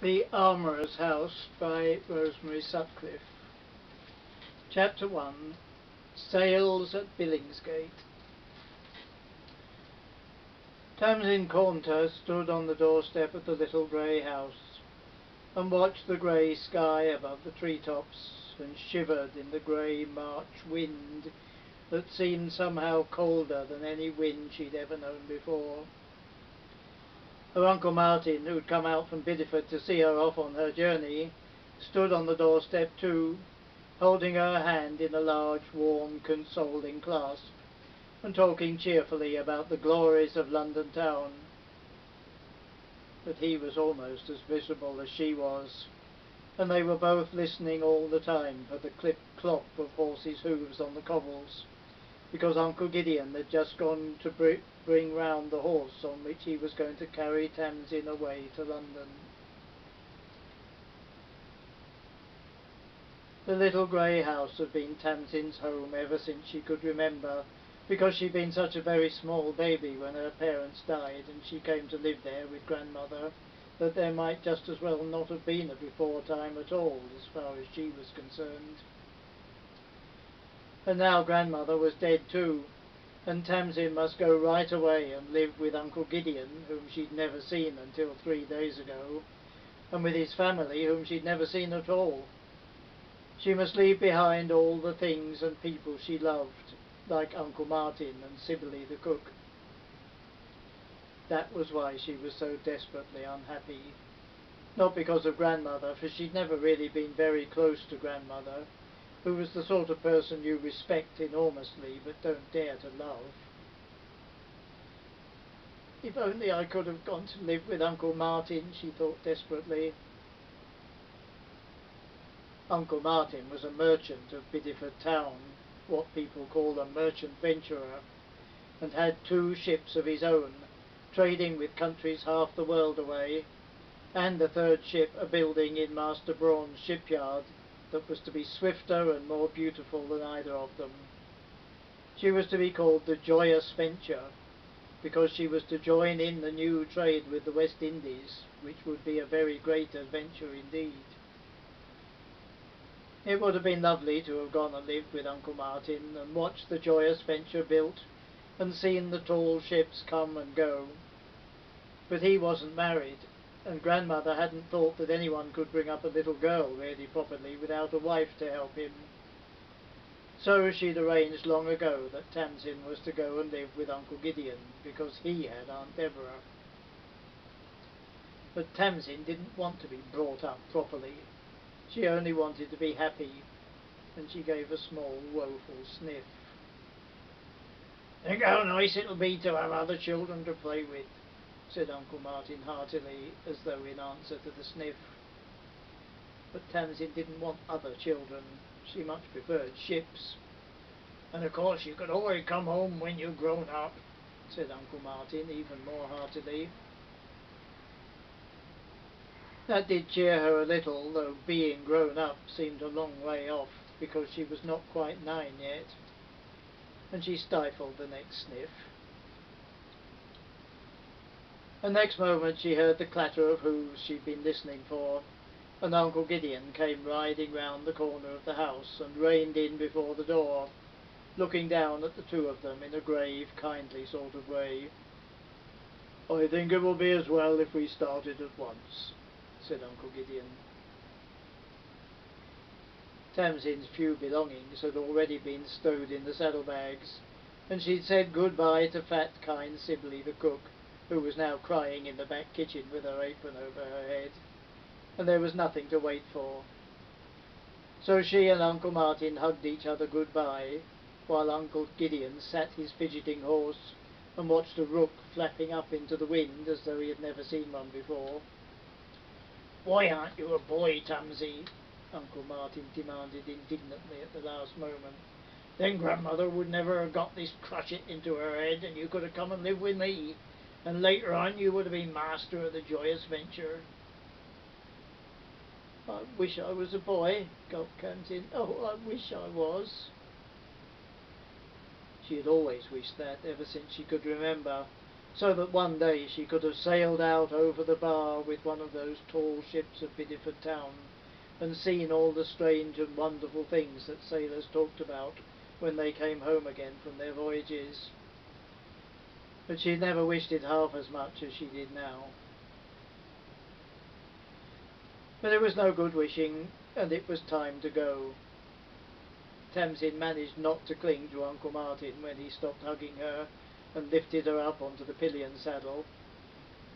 The Armourers House by Rosemary Sutcliffe. Chapter 1. Sales at Billingsgate. Tamsin Cornter stood on the doorstep of the little grey house and watched the grey sky above the treetops and shivered in the grey March wind that seemed somehow colder than any wind she'd ever known before. Her Uncle Martin, who'd come out from Bideford to see her off on her journey, stood on the doorstep too, holding her hand in a large, warm, consoling clasp, and talking cheerfully about the glories of London town. But he was almost as miserable as she was, and they were both listening all the time for the clip-clop of horses' hoofs on the cobbles, because Uncle Gideon had just gone to bring round the horse on which he was going to carry Tamsin away to London. The little grey house had been Tamsin's home ever since she could remember, because she'd been such a very small baby when her parents died and she came to live there with grandmother, that there might just as well not have been a before time at all, as far as she was concerned. And now grandmother was dead too, and Tamsin must go right away and live with Uncle Gideon, whom she'd never seen until 3 days ago, and with his family, whom she'd never seen at all. She must leave behind all the things and people she loved, like Uncle Martin and Sibylle the cook. That was why she was so desperately unhappy. Not because of grandmother, for she'd never really been very close to grandmother, who was the sort of person you respect enormously but don't dare to love. If only I could have gone to live with Uncle Martin, she thought desperately. Uncle Martin was a merchant of Bideford town, what people call a merchant venturer, and had 2 ships of his own, trading with countries half the world away, and the 3rd ship a building in Master Braun's shipyard that was to be swifter and more beautiful than either of them. She was to be called the Joyous Venture, because she was to join in the new trade with the West Indies, which would be a very great adventure indeed. It would have been lovely to have gone and lived with Uncle Martin and watched the Joyous Venture built and seen the tall ships come and go. But he wasn't married, and grandmother hadn't thought that anyone could bring up a little girl really properly without a wife to help him. So she'd arranged long ago that Tamsin was to go and live with Uncle Gideon, because he had Aunt Deborah. But Tamsin didn't want to be brought up properly. She only wanted to be happy, and she gave a small, woeful sniff. "Think how nice it'll be to have other children to play with," said Uncle Martin heartily, as though in answer to the sniff. But Tamsin didn't want other children. She much preferred ships. "And of course you could always come home when you've grown up," said Uncle Martin even more heartily. That did cheer her a little, though being grown up seemed a long way off, because she was not quite 9 yet, and she stifled the next sniff. The next moment she heard the clatter of hoofs she'd been listening for, and Uncle Gideon came riding round the corner of the house and reined in before the door, looking down at the 2 of them in a grave, kindly sort of way. "I think it will be as well if we started at once," said Uncle Gideon. Tamsin's few belongings had already been stowed in the saddlebags, and she'd said good-bye to fat, kind Sibylle the cook, who was now crying in the back kitchen with her apron over her head, and there was nothing to wait for. So she and Uncle Martin hugged each other good-bye, while Uncle Gideon sat his fidgeting horse and watched a rook flapping up into the wind as though he had never seen one before. "Why aren't you a boy, Tamsy?" Uncle Martin demanded indignantly at the last moment. "Then grandmother would never have got this crush-it into her head, and you could have come and lived with me, and later on you would have been master of the Joyous Venture." "I wish I was a boy," gulped Tamsin. "Oh, I wish I was." She had always wished that, ever since she could remember, so that one day she could have sailed out over the bar with one of those tall ships of Bideford town and seen all the strange and wonderful things that sailors talked about when they came home again from their voyages. But she never wished it half as much as she did now. But it was no good wishing, and it was time to go. Tamsin managed not to cling to Uncle Martin when he stopped hugging her and lifted her up onto the pillion saddle.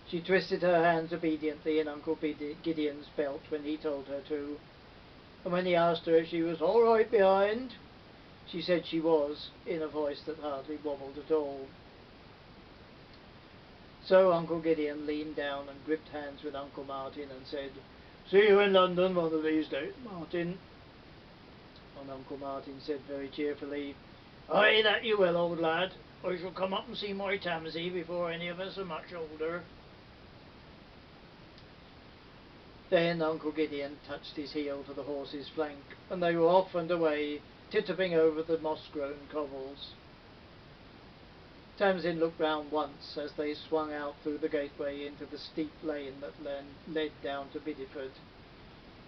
She twisted her hands obediently in Uncle Gideon's belt when he told her to, and when he asked her if she was all right behind, she said she was, in a voice that hardly wobbled at all. So Uncle Gideon leaned down and gripped hands with Uncle Martin and said, "See you in London one of these days, Martin." And Uncle Martin said very cheerfully, "Aye, that you will, old lad. I shall come up and see my Tamsy before any of us are much older." Then Uncle Gideon touched his heel to the horse's flank, and they were off and away, titubing over the moss-grown cobbles. Tamsin looked round once as they swung out through the gateway into the steep lane that led down to Bideford,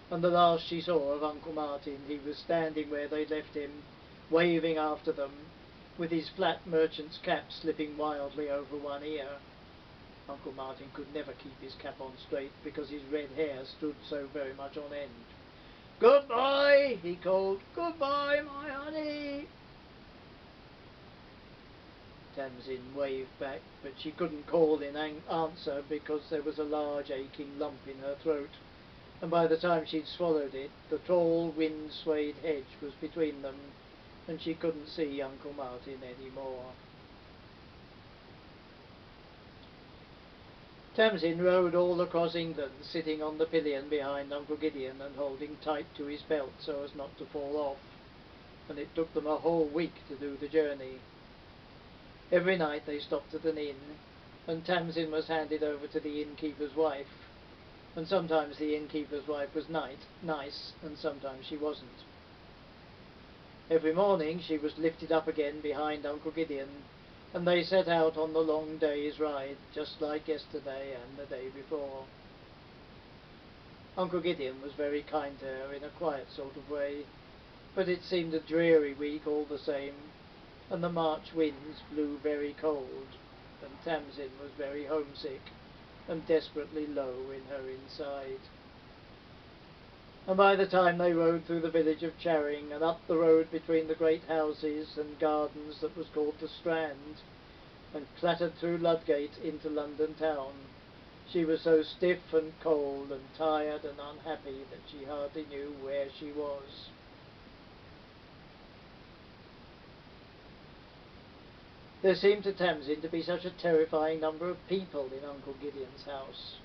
and the last she saw of Uncle Martin, he was standing where they'd left him, waving after them, with his flat merchant's cap slipping wildly over one ear. Uncle Martin could never keep his cap on straight because his red hair stood so very much on end. "Goodbye," he called. "Goodbye, my honey." Tamsin waved back, but she couldn't call in answer because there was a large aching lump in her throat, and by the time she'd swallowed it, the tall wind-swayed hedge was between them, and she couldn't see Uncle Martin any more. Tamsin rode all across England, sitting on the pillion behind Uncle Gideon and holding tight to his belt so as not to fall off, and it took them a whole week to do the journey. Every night they stopped at an inn, and Tamsin was handed over to the innkeeper's wife, and sometimes the innkeeper's wife was nice, and sometimes she wasn't. Every morning she was lifted up again behind Uncle Gideon, and they set out on the long day's ride, just like yesterday and the day before. Uncle Gideon was very kind to her in a quiet sort of way, but it seemed a dreary week all the same, and the March winds blew very cold, and Tamsin was very homesick and desperately low in her inside. And by the time they rode through the village of Charing and up the road between the great houses and gardens that was called the Strand, and clattered through Ludgate into London town, she was so stiff and cold and tired and unhappy that she hardly knew where she was. There seemed to Tamsin to be such a terrifying number of people in Uncle Gideon's house.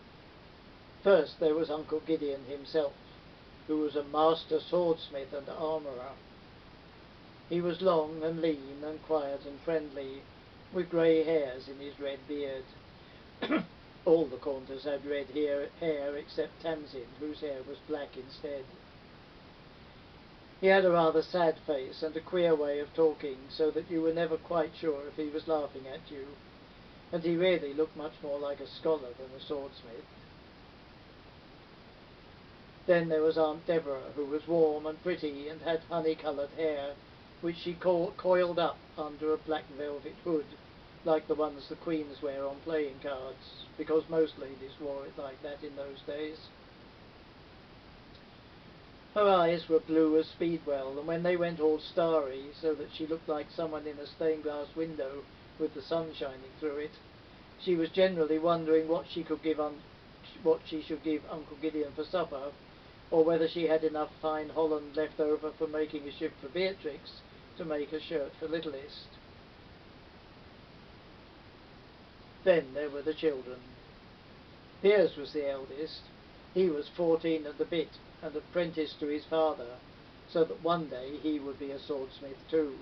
First there was Uncle Gideon himself, who was a master swordsmith and armourer. He was long and lean and quiet and friendly, with grey hairs in his red beard. All the Cornters had red hair except Tamsin, whose hair was black instead. He had a rather sad face and a queer way of talking, so that you were never quite sure if he was laughing at you, and he really looked much more like a scholar than a swordsmith. Then there was Aunt Deborah, who was warm and pretty and had honey-coloured hair, which she coiled up under a black velvet hood, like the ones the queens wear on playing cards, because most ladies wore it like that in those days. Her eyes were blue as Speedwell, and when they went all starry, so that she looked like someone in a stained-glass window with the sun shining through it, she was generally wondering what she should give Uncle Gideon for supper, or whether she had enough fine Holland left over for making a ship for Beatrix to make a shirt for Littlest. Then there were the children. Piers was the eldest. He was 14 and a bit, and apprenticed to his father, so that one day he would be a swordsmith too.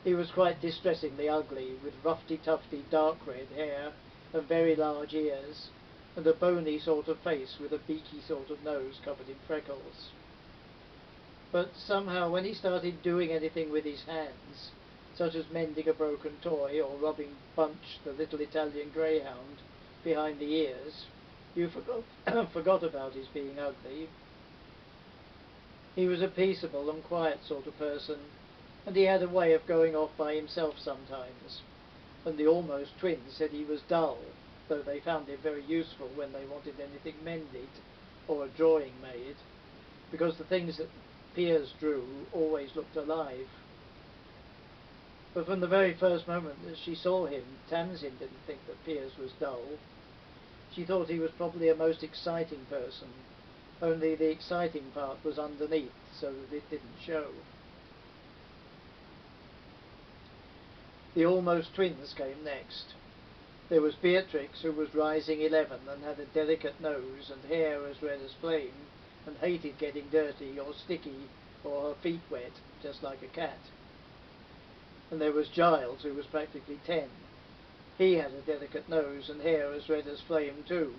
He was quite distressingly ugly, with rufty-tufty dark red hair and very large ears, and a bony sort of face with a beaky sort of nose covered in freckles. But somehow when he started doing anything with his hands, such as mending a broken toy or rubbing Bunch, the little Italian greyhound, behind the ears, you forgot about his being ugly. He was a peaceable and quiet sort of person, and he had a way of going off by himself sometimes, and the Almost twins said he was dull, though they found him very useful when they wanted anything mended or a drawing made, because the things that Piers drew always looked alive. But from the very first moment that she saw him, Tamsin didn't think that Piers was dull. She thought he was probably a most exciting person, only the exciting part was underneath, so that it didn't show. The Almost twins came next. There was Beatrix, who was rising 11 and had a delicate nose and hair as red as flame, and hated getting dirty or sticky or her feet wet, just like a cat. And there was Giles, who was practically 10. He had a delicate nose and hair as red as flame too,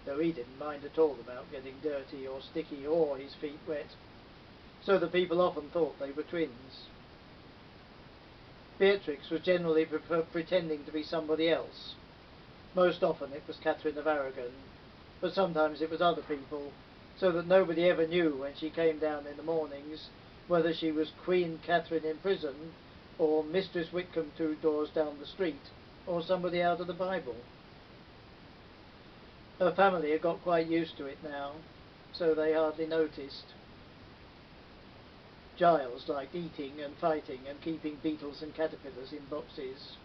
though he didn't mind at all about getting dirty or sticky or his feet wet, so the people often thought they were twins. Beatrix was generally pretending to be somebody else. Most often it was Catherine of Aragon, but sometimes it was other people, so that nobody ever knew when she came down in the mornings whether she was Queen Catherine in prison, or Mistress Whitcomb 2 doors down the street, or somebody out of the Bible. Her family had got quite used to it now, so they hardly noticed. Giles liked eating and fighting and keeping beetles and caterpillars in boxes.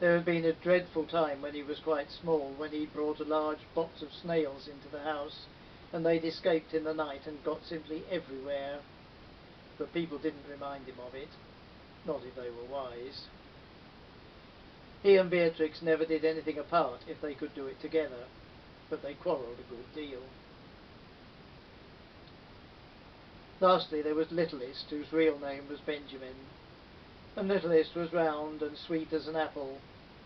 There had been a dreadful time when he was quite small, when he brought a large box of snails into the house, and they'd escaped in the night and got simply everywhere. But people didn't remind him of it, not if they were wise. He and Beatrix never did anything apart if they could do it together, but they quarrelled a good deal. Lastly, there was Littlest, whose real name was Benjamin, and Littlest was round and sweet as an apple,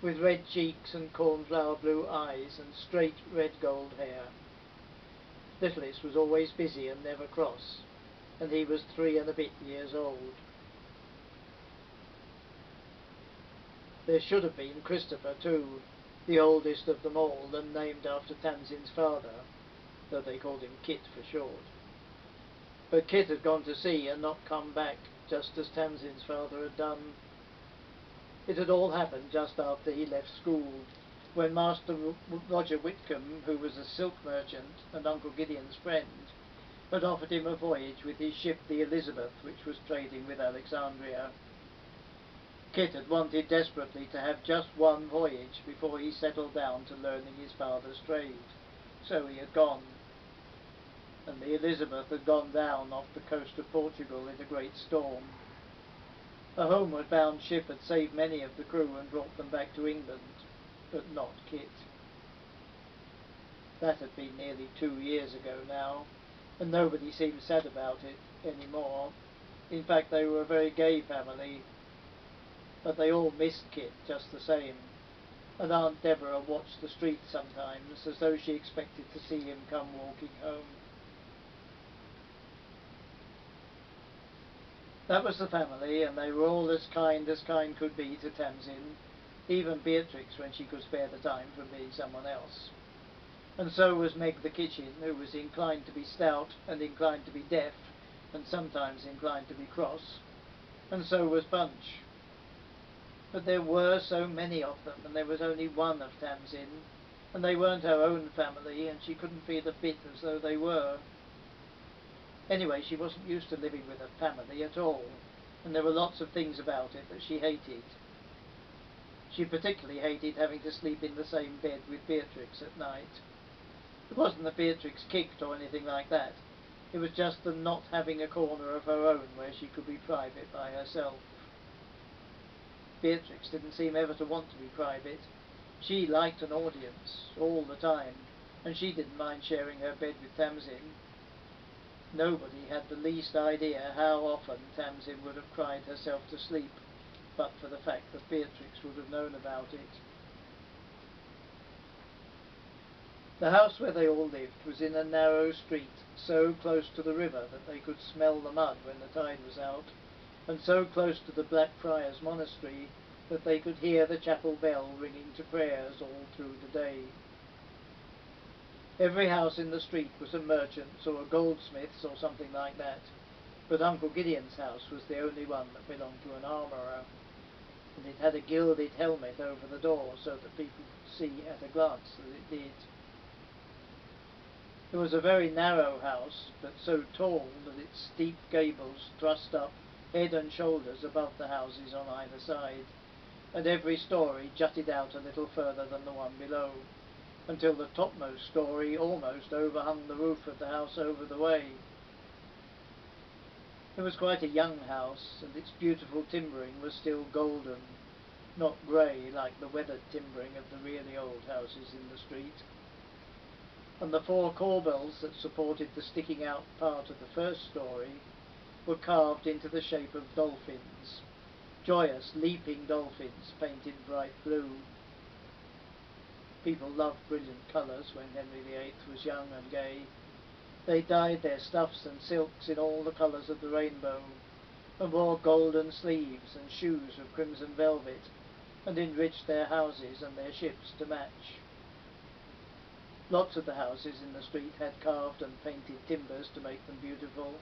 with red cheeks and cornflower blue eyes and straight red gold hair. Littlest was always busy and never cross, and he was 3 and a bit years old. There should have been Christopher too, the oldest of them all, and named after Tamsin's father, though they called him Kit for short. But Kit had gone to sea and not come back, just as Tamsin's father had done. It had all happened just after he left school, when Master Roger Whitcomb, who was a silk merchant and Uncle Gideon's friend, had offered him a voyage with his ship the Elizabeth, which was trading with Alexandria. Kit had wanted desperately to have just one voyage before he settled down to learning his father's trade, so he had gone. And the Elizabeth had gone down off the coast of Portugal in a great storm. A homeward bound ship had saved many of the crew and brought them back to England, but not Kit. That had been nearly 2 years ago now, and nobody seemed sad about it any more. In fact, they were a very gay family, but they all missed Kit just the same, and Aunt Deborah watched the street sometimes, as though she expected to see him come walking home. That was the family, and they were all as kind could be to Tamsin, even Beatrix when she could spare the time from being someone else. And so was Meg the kitchen, who was inclined to be stout and inclined to be deaf, and sometimes inclined to be cross, and so was Bunch. But there were so many of them, and there was only one of Tamsin, and they weren't her own family, and she couldn't feel a bit as though they were. Anyway, she wasn't used to living with a family at all, and there were lots of things about it that she hated. She particularly hated having to sleep in the same bed with Beatrix at night. It wasn't that Beatrix kicked or anything like that. It was just the not having a corner of her own where she could be private by herself. Beatrix didn't seem ever to want to be private. She liked an audience all the time, and she didn't mind sharing her bed with Tamsin. Nobody had the least idea how often Tamsin would have cried herself to sleep, but for the fact that Beatrix would have known about it. The house where they all lived was in a narrow street, so close to the river that they could smell the mud when the tide was out, and so close to the Black Friars Monastery that they could hear the chapel bell ringing to prayers all through the day. Every house in the street was a merchant's or a goldsmith's or something like that, but Uncle Gideon's house was the only one that belonged to an armourer, and it had a gilded helmet over the door so that people could see at a glance that it did. It was a very narrow house, but so tall that its steep gables thrust up head and shoulders above the houses on either side, and every story jutted out a little further than the one below, until the topmost story almost overhung the roof of the house over the way. It was quite a young house, and its beautiful timbering was still golden, not grey like the weathered timbering of the really old houses in the street. And the 4 corbels that supported the sticking out part of the first story were carved into the shape of dolphins, joyous leaping dolphins painted bright blue. People loved brilliant colours when Henry VIII was young and gay. They dyed their stuffs and silks in all the colours of the rainbow, and wore golden sleeves and shoes of crimson velvet, and enriched their houses and their ships to match. Lots of the houses in the street had carved and painted timbers to make them beautiful.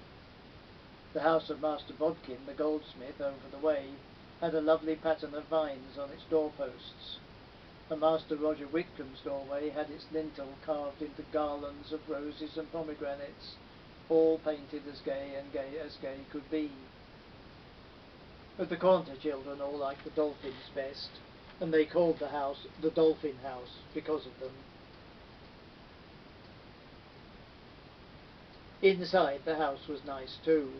The house of Master Bodkin, the goldsmith, over the way, had a lovely pattern of vines on its doorposts, and Master Roger Whitcomb's doorway had its lintel carved into garlands of roses and pomegranates, all painted as gay as gay could be. But the Cornter children all liked the dolphins best, and they called the house the Dolphin House because of them. Inside the house was nice too.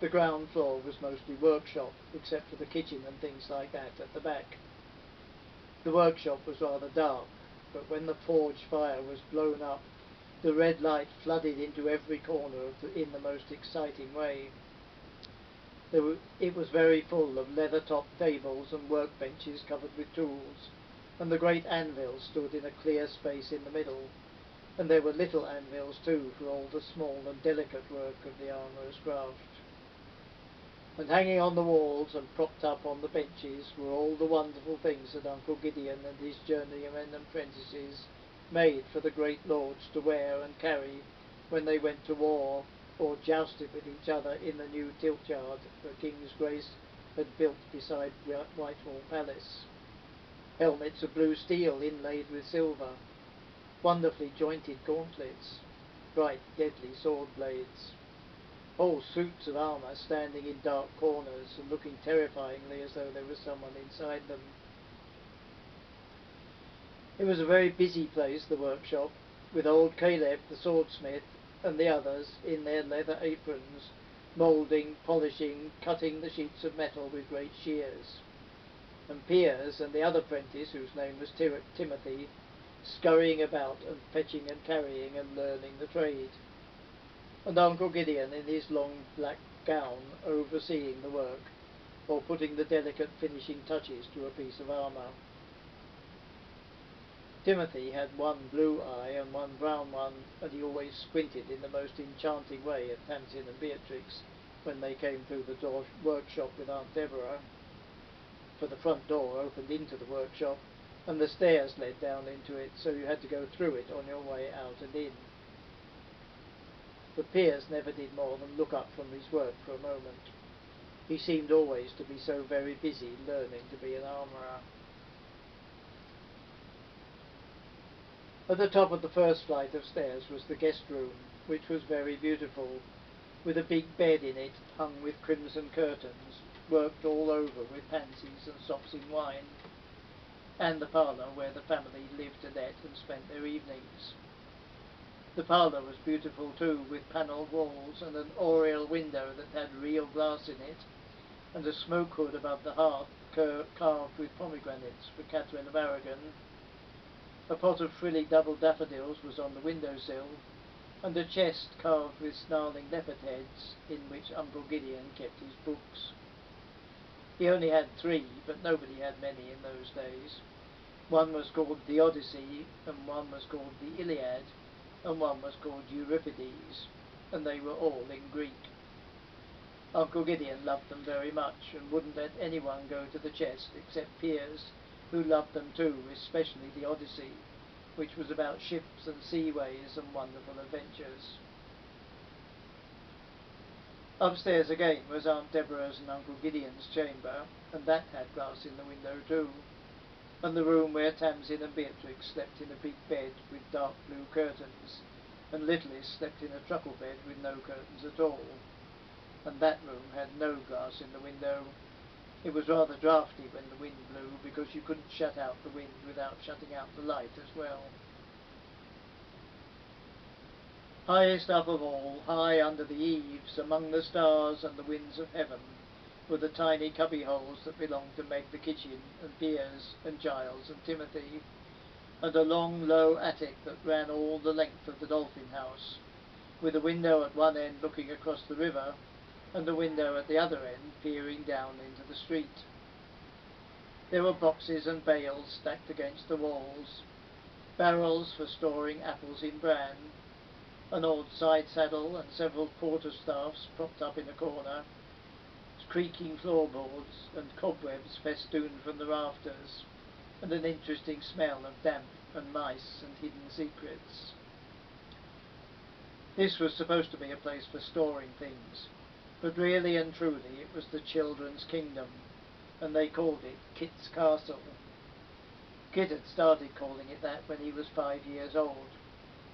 The ground floor was mostly workshop, except for the kitchen and things like that at the back. The workshop was rather dark, but when the forge fire was blown up, the red light flooded into every corner in the most exciting way. It was very full of leather-topped tables and workbenches covered with tools, and the great anvil stood in a clear space in the middle, and there were little anvils too for all the small and delicate work of the armourer's craft. And hanging on the walls and propped up on the benches were all the wonderful things that Uncle Gideon and his journeymen and apprentices made for the great lords to wear and carry when they went to war or jousted with each other in the new tilt-yard that King's Grace had built beside Whitehall Palace. Helmets of blue steel inlaid with silver, wonderfully jointed gauntlets, bright deadly sword blades, whole suits of armour standing in dark corners and looking terrifyingly as though there was someone inside them. It was a very busy place, the workshop, with old Caleb the swordsmith and the others in their leather aprons, moulding, polishing, cutting the sheets of metal with great shears, and Piers and the other apprentice, whose name was Timothy, scurrying about and fetching and carrying and learning the trade, and Uncle Gideon in his long black gown overseeing the work, or putting the delicate finishing touches to a piece of armour. Timothy had one blue eye and one brown one, and he always squinted in the most enchanting way at Tamsin and Beatrix when they came through the workshop with Aunt Deborah, for the front door opened into the workshop, and the stairs led down into it, so you had to go through it on your way out and in. But Piers never did more than look up from his work for a moment. He seemed always to be so very busy learning to be an armourer. At the top of the first flight of stairs was the guest room, which was very beautiful, with a big bed in it hung with crimson curtains, worked all over with pansies and sops in wine, and the parlour where the family lived to let and spent their evenings. The parlour was beautiful too, with panelled walls and an oriel window that had real glass in it, and a smoke hood above the hearth carved with pomegranates for Catherine of Aragon. A pot of frilly double daffodils was on the window-sill, and a chest carved with snarling leopard heads, in which Uncle Gideon kept his books. He only had 3, but nobody had many in those days. One was called the Odyssey, and one was called the Iliad, and one was called Euripides, and they were all in Greek. Uncle Gideon loved them very much, and wouldn't let anyone go to the chest except Piers, who loved them too, especially the Odyssey, which was about ships and seaways and wonderful adventures. Upstairs again was Aunt Deborah's and Uncle Gideon's chamber, and that had glass in the window too, and the room where Tamsin and Beatrix slept in a big bed with dark blue curtains, and Littlest slept in a truckle bed with no curtains at all, and that room had no glass in the window. It was rather draughty when the wind blew, because you couldn't shut out the wind without shutting out the light as well. Highest up of all, high under the eaves, among the stars and the winds of heaven, were the tiny cubby-holes that belonged to Meg the kitchen, and Piers, and Giles, and Timothy, and a long, low attic that ran all the length of the Dolphin House, with a window at one end looking across the river, and a window at the other end peering down into the street. There were boxes and bales stacked against the walls, barrels for storing apples in bran, an old side saddle and several quarter-staffs propped up in a corner, creaking floorboards and cobwebs festooned from the rafters, and an interesting smell of damp and mice and hidden secrets. This was supposed to be a place for storing things, but really and truly it was the children's kingdom, and they called it Kit's Castle. Kit had started calling it that when he was 5 years old.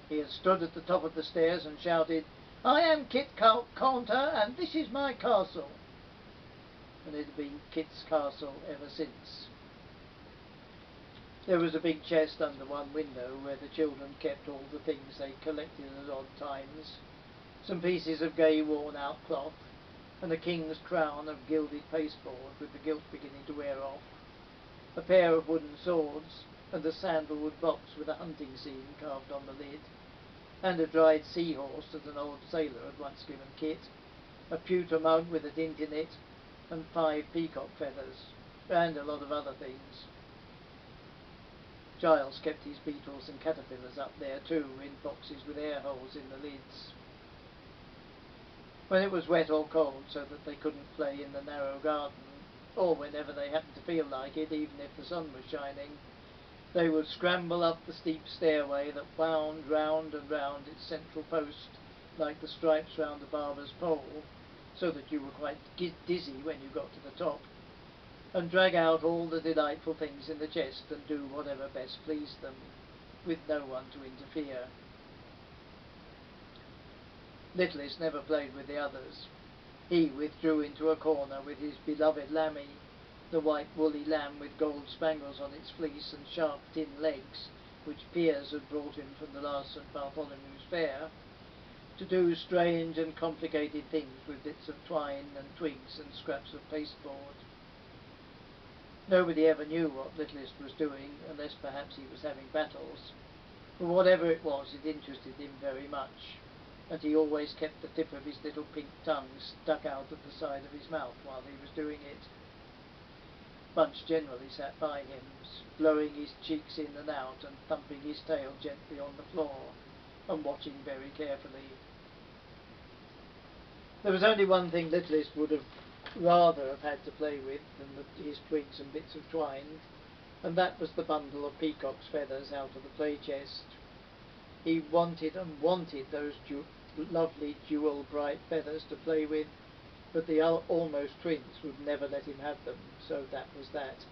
He had stood at the top of the stairs and shouted, "I am Kit Coulter, and this is my castle." And it had been Kit's Castle ever since. There was a big chest under one window where the children kept all the things they collected at odd times, some pieces of gay worn-out cloth, and a king's crown of gilded pasteboard with the gilt beginning to wear off, a pair of wooden swords, and a sandalwood box with a hunting scene carved on the lid, and a dried seahorse that an old sailor had once given Kit, a pewter mug with a dint in it, and 5 peacock feathers, and a lot of other things. Giles kept his beetles and caterpillars up there too, in boxes with air holes in the lids. When it was wet or cold, so that they couldn't play in the narrow garden, or whenever they happened to feel like it, even if the sun was shining, they would scramble up the steep stairway that wound round and round its central post, like the stripes round a barber's pole, so that you were quite dizzy when you got to the top, and drag out all the delightful things in the chest and do whatever best pleased them, with no one to interfere. Littlest never played with the others. He withdrew into a corner with his beloved Lammy, the white woolly lamb with gold spangles on its fleece and sharp tin legs, which Piers had brought him from the last St. Bartholomew's Fair, to do strange and complicated things with bits of twine and twigs and scraps of pasteboard. Nobody ever knew what Littlest was doing, unless perhaps he was having battles, but whatever it was, it interested him very much, and he always kept the tip of his little pink tongue stuck out at the side of his mouth while he was doing it. Bunch generally sat by him, blowing his cheeks in and out and thumping his tail gently on the floor, and watching very carefully. There was only one thing Littlest would have rather have had to play with than his twigs and bits of twine, and that was the bundle of peacock's feathers out of the play chest. He wanted and wanted those lovely jewel bright feathers to play with, but the almost twins would never let him have them, so that was that.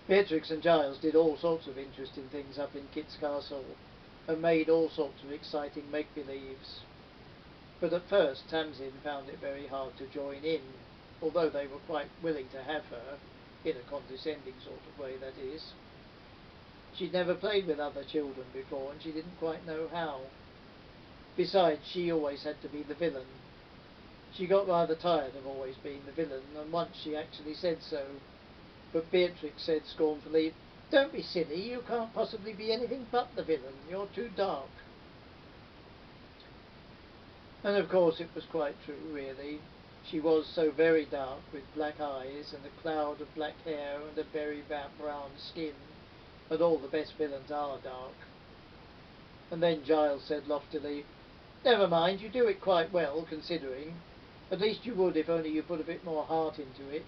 Beatrix and Giles did all sorts of interesting things up in Kit's Castle, and made all sorts of exciting make-believes. But at first Tamsin found it very hard to join in, although they were quite willing to have her, in a condescending sort of way, that is. She'd never played with other children before, and she didn't quite know how. Besides, she always had to be the villain. She got rather tired of always being the villain, and once she actually said so. But Beatrix said scornfully, "Don't be silly, you can't possibly be anything but the villain. You're too dark." And of course it was quite true, really. She was so very dark, with black eyes and a cloud of black hair and a very brown skin, and all the best villains are dark. And then Giles said loftily, Never mind, you do it quite well, considering. At least you would if only you put a bit more heart into it.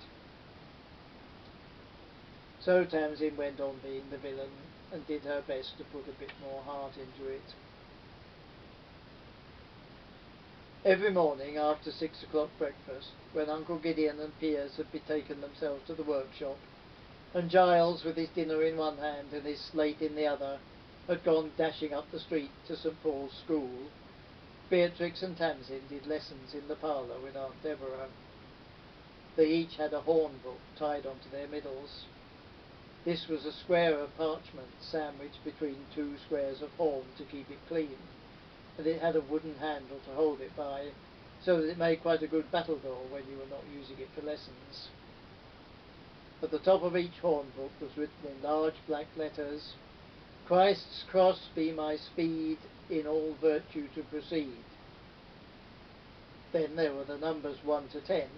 So Tamsin went on being the villain and did her best to put a bit more heart into it. Every morning after 6 o'clock breakfast, when Uncle Gideon and Piers had betaken themselves to the workshop, and Giles, with his dinner in one hand and his slate in the other, had gone dashing up the street to St. Paul's School, Beatrix and Tamsin did lessons in the parlour with Aunt Deborah. They each had a horn book tied onto their middles. This was a square of parchment sandwiched between 2 squares of horn to keep it clean, and it had a wooden handle to hold it by, so that it made quite a good battledore when you were not using it for lessons. At the top of each horn book was written in large black letters, "Christ's cross be my speed, in all virtue to proceed." Then there were the numbers 1 to 10,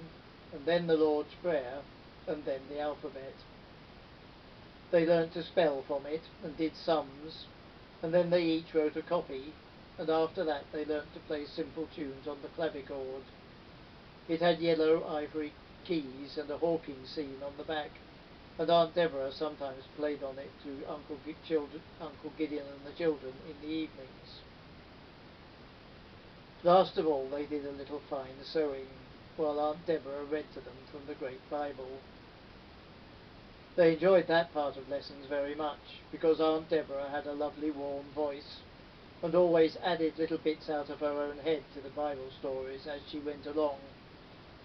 and then the Lord's Prayer, and then the alphabet. They learnt to spell from it, and did sums, and then they each wrote a copy, and after that they learnt to play simple tunes on the clavichord. It had yellow ivory keys and a hawking scene on the back, and Aunt Deborah sometimes played on it to Uncle Gideon and the children in the evenings. Last of all they did a little fine sewing, while Aunt Deborah read to them from the Great Bible. They enjoyed that part of lessons very much, because Aunt Deborah had a lovely warm voice, and always added little bits out of her own head to the Bible stories as she went along,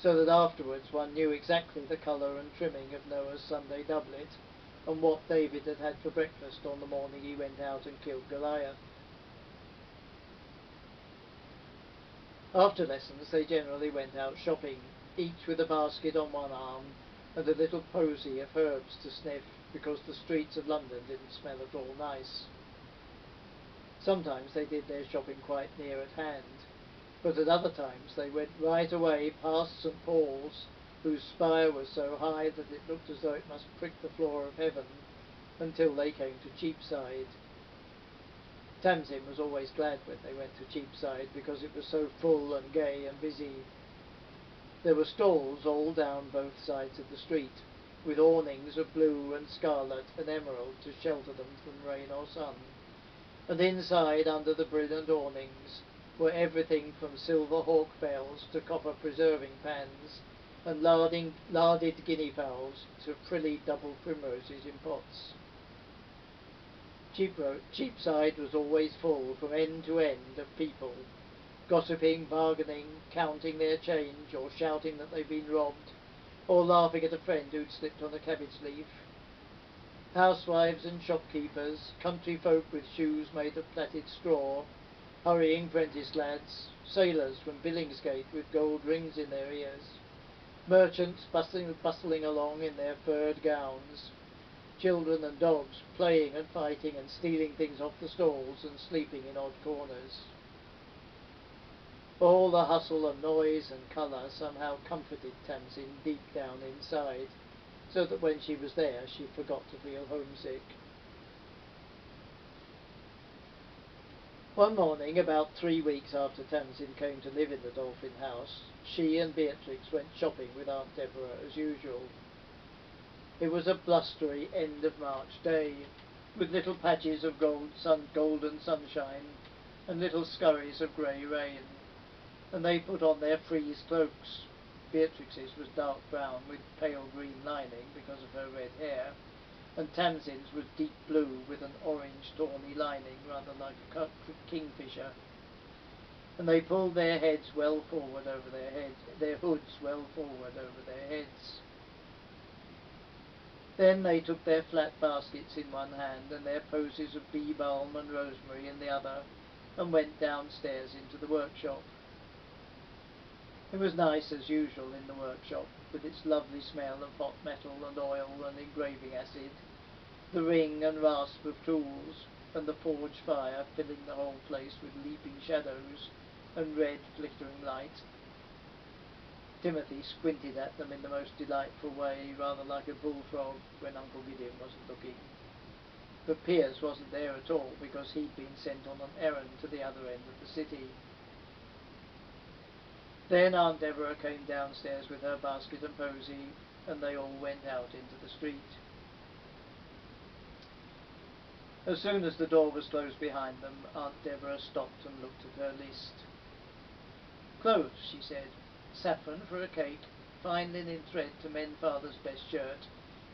so that afterwards one knew exactly the colour and trimming of Noah's Sunday doublet, and what David had had for breakfast on the morning he went out and killed Goliath. After lessons they generally went out shopping, each with a basket on one arm and a little posy of herbs to sniff, because the streets of London didn't smell at all nice. Sometimes they did their shopping quite near at hand, but at other times they went right away past St. Paul's, whose spire was so high that it looked as though it must prick the floor of heaven, until they came to Cheapside. Tamsin was always glad when they went to Cheapside, because it was so full and gay and busy. There were stalls all down both sides of the street, with awnings of blue and scarlet and emerald to shelter them from rain or sun, and inside, under the brilliant awnings, were everything from silver hawk bells to copper preserving pans, and larded guinea fowls to frilly double primroses in pots. Cheapside was always full from end to end of people, gossiping, bargaining, counting their change, or shouting that they'd been robbed, or laughing at a friend who'd slipped on a cabbage leaf. Housewives and shopkeepers, country folk with shoes made of plaited straw, hurrying prentice lads, sailors from Billingsgate with gold rings in their ears, merchants bustling along in their furred gowns, children and dogs playing and fighting and stealing things off the stalls and sleeping in odd corners. All the hustle and noise and colour somehow comforted Tamsin deep down inside, so that when she was there she forgot to feel homesick. One morning, about 3 weeks after Tamsin came to live in the Dolphin House, she and Beatrix went shopping with Aunt Deborah as usual. It was a blustery end of March day, with little patches of golden sunshine and little scurries of grey rain, and they put on their frieze cloaks. Beatrix's was dark brown with pale green lining because of her red hair, and Tamsin's was deep blue with an orange tawny lining, rather like a kingfisher. And they pulled their heads well forward over their hoods well forward over their heads. Then they took their flat baskets in one hand and their posies of bee balm and rosemary in the other, and went downstairs into the workshop. It was nice as usual in the workshop, with its lovely smell of hot metal and oil and engraving acid, the ring and rasp of tools, and the forge fire filling the whole place with leaping shadows and red flickering light. Timothy squinted at them in the most delightful way, rather like a bullfrog, when Uncle Gideon wasn't looking. But Piers wasn't there at all, because he'd been sent on an errand to the other end of the city. Then Aunt Deborah came downstairs with her basket and posy, and they all went out into the street. As soon as the door was closed behind them, Aunt Deborah stopped and looked at her list. Clothes, she said. Saffron for a cake, fine linen thread to mend Father's best shirt.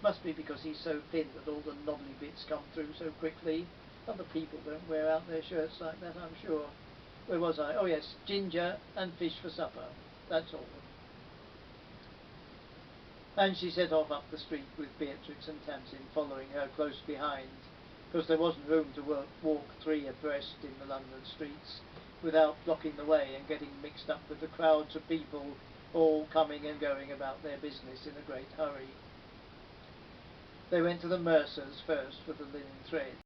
Must be because he's so thin that all the knobbly bits come through so quickly. Other people don't wear out their shirts like that, I'm sure. Where was I? Oh yes, ginger and fish for supper. That's all. And she set off up the street with Beatrix and Tamsin following her close behind, because there wasn't room to walk three abreast in the London streets without blocking the way and getting mixed up with the crowds of people all coming and going about their business in a great hurry. They went to the mercer's first for the linen thread.